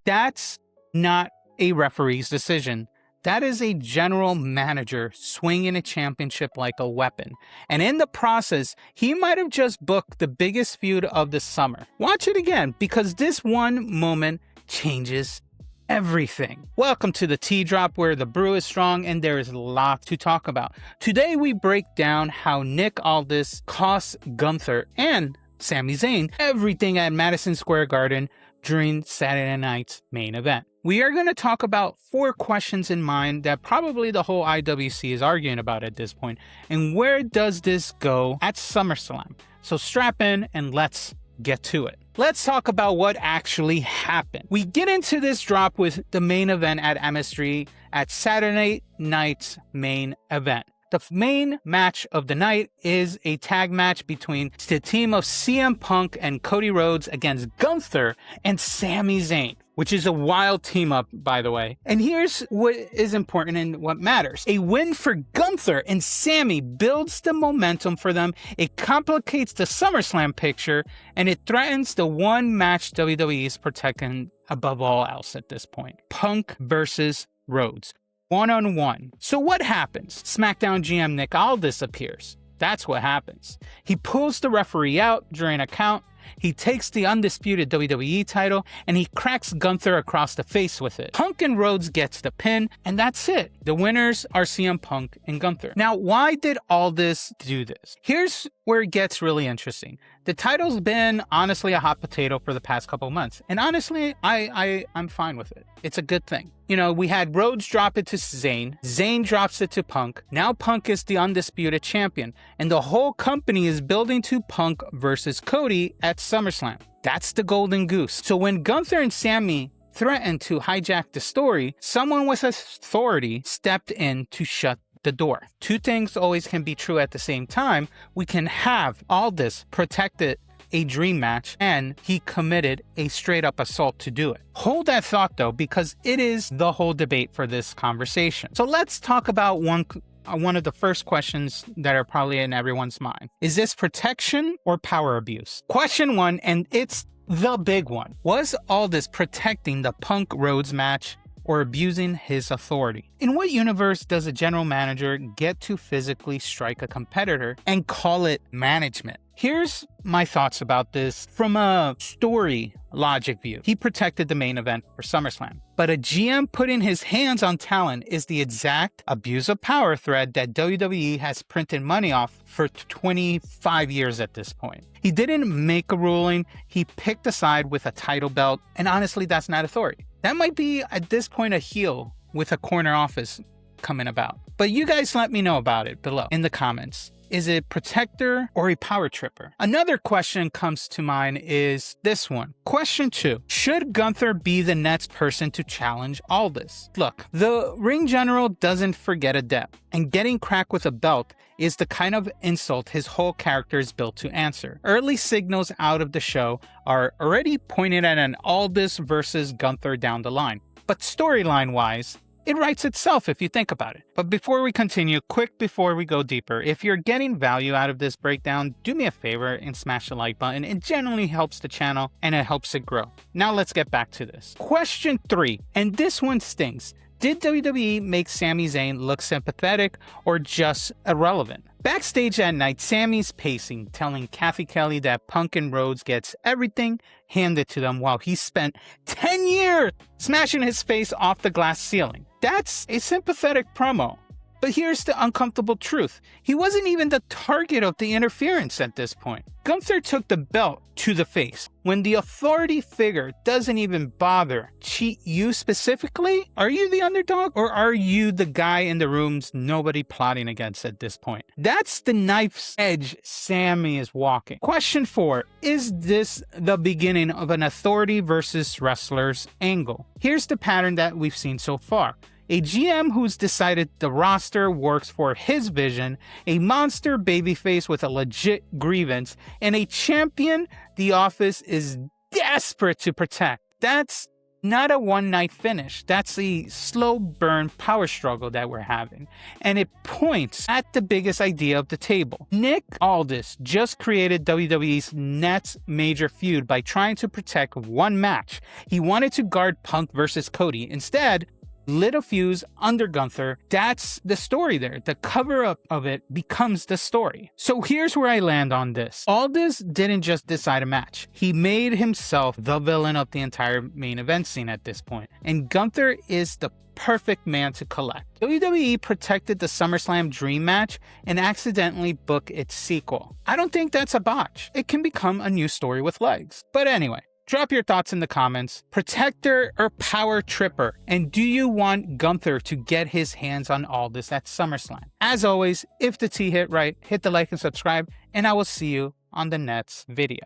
That's not a referee's decision. That is a general manager swinging a championship like a weapon. And in the process, he might have just booked the biggest feud of the summer. Watch it again, because this one moment changes everything. Welcome to the Tea Drop, where the brew is strong and there is a lot to talk about. Today we break down how Nick Aldis cost Gunther and Sami Zayn everything at Madison Square Garden during Saturday night's main event. We are going to talk about 4 questions in mind that probably the whole IWC is arguing about at this point, and where does this go at SummerSlam? So strap in and let's get to it. Let's talk about what actually happened. We get into this drop with the main event at MS3 at Saturday night's main event. The main match of the night is a tag match between the team of CM Punk and Cody Rhodes against Gunther and Sami Zayn, which is a wild team up, by the way. And here's what is important and what matters. A win for Gunther and Sami builds the momentum for them. It complicates the SummerSlam picture, and it threatens the one match WWE is protecting above all else at this point. Punk versus Rhodes. One-on-one. So what happens? SmackDown GM Nick Aldis appears. That's what happens. He pulls the referee out during a count. He takes the undisputed WWE title and he cracks Gunther across the face with it. Punk and Rhodes gets the pin, and that's it. The winners are CM Punk and Gunther. Now, why did Aldis do this? Here's where it gets really interesting. The title's been honestly a hot potato for the past couple months, and honestly, I'm fine with it. It's a good thing. You know, we had Rhodes drop it to Zayn. Zayn drops it to Punk. Now Punk is the undisputed champion, and the whole company is building to Punk versus Cody at SummerSlam. That's the golden goose. So when Gunther and Sami threatened to hijack the story, someone with authority stepped in to shut the door. 2 things always can be true at the same time. We can have Aldis protected a dream match, and he committed a straight up assault to do it. Hold that thought though, because it is the whole debate for this conversation. So let's talk about one of the first questions that are probably in everyone's mind. Is this protection or power abuse? Question 1, and it's the big one. Was Aldis protecting the Punk Rhodes match or abusing his authority? In what universe does a general manager get to physically strike a competitor and call it management? Here's my thoughts about this from a story logic view. He protected the main event for SummerSlam, but a GM putting his hands on talent is the exact abuse of power thread that WWE has printed money off for 25 years at this point. He didn't make a ruling, he picked a side with a title belt, and honestly, that's not authority. That might be, at this point, a heel with a corner office coming about. But you guys let me know about it below in the comments. Is it protector or a power tripper? Another question comes to mind is this one. Question 2. Should Gunther be the next person to challenge Aldis? Look, the ring general doesn't forget a debt, and getting cracked with a belt is the kind of insult his whole character is built to answer. Early signals out of the show are already pointed at an Aldis versus Gunther down the line. But storyline wise, it writes itself if you think about it. But before we continue, before we go deeper, if you're getting value out of this breakdown, do me a favor and smash the like button. It generally helps the channel and it helps it grow. Now let's get back to this. Question 3, and this one stings. Did WWE make Sami Zayn look sympathetic or just irrelevant? Backstage that night, Sami's pacing, telling Kathy Kelly that Punk and Rhodes gets everything handed to them while he spent 10 years smashing his face off the glass ceiling. That's a sympathetic promo. But here's the uncomfortable truth. He wasn't even the target of the interference at this point. Gunther took the belt to the face. When the authority figure doesn't even bother cheat you specifically, are you the underdog or are you the guy in the rooms nobody plotting against at this point? That's the knife's edge Sami is walking. Question 4, is this the beginning of an authority versus wrestlers angle? Here's the pattern that we've seen so far. A GM who's decided the roster works for his vision, a monster babyface with a legit grievance, and a champion the office is desperate to protect. That's not a one-night finish. That's a slow burn power struggle that we're having. And it points at the biggest idea of the table. Nick Aldis just created WWE's next major feud by trying to protect one match. He wanted to guard Punk versus Cody. Instead, lit a fuse under Gunther. That's the story there. The cover-up of it becomes the story. So here's where I land on this. Aldis didn't just decide a match. He made himself the villain of the entire main event scene at this point. And Gunther is the perfect man to collect. WWE protected the SummerSlam Dream match and accidentally booked its sequel. I don't think that's a botch. It can become a new story with legs. But anyway, drop your thoughts in the comments. Protector or power tripper? And do you want Gunther to get his hands on Aldis at SummerSlam? As always, if the tea hit right, hit the like and subscribe, and I will see you on the next video.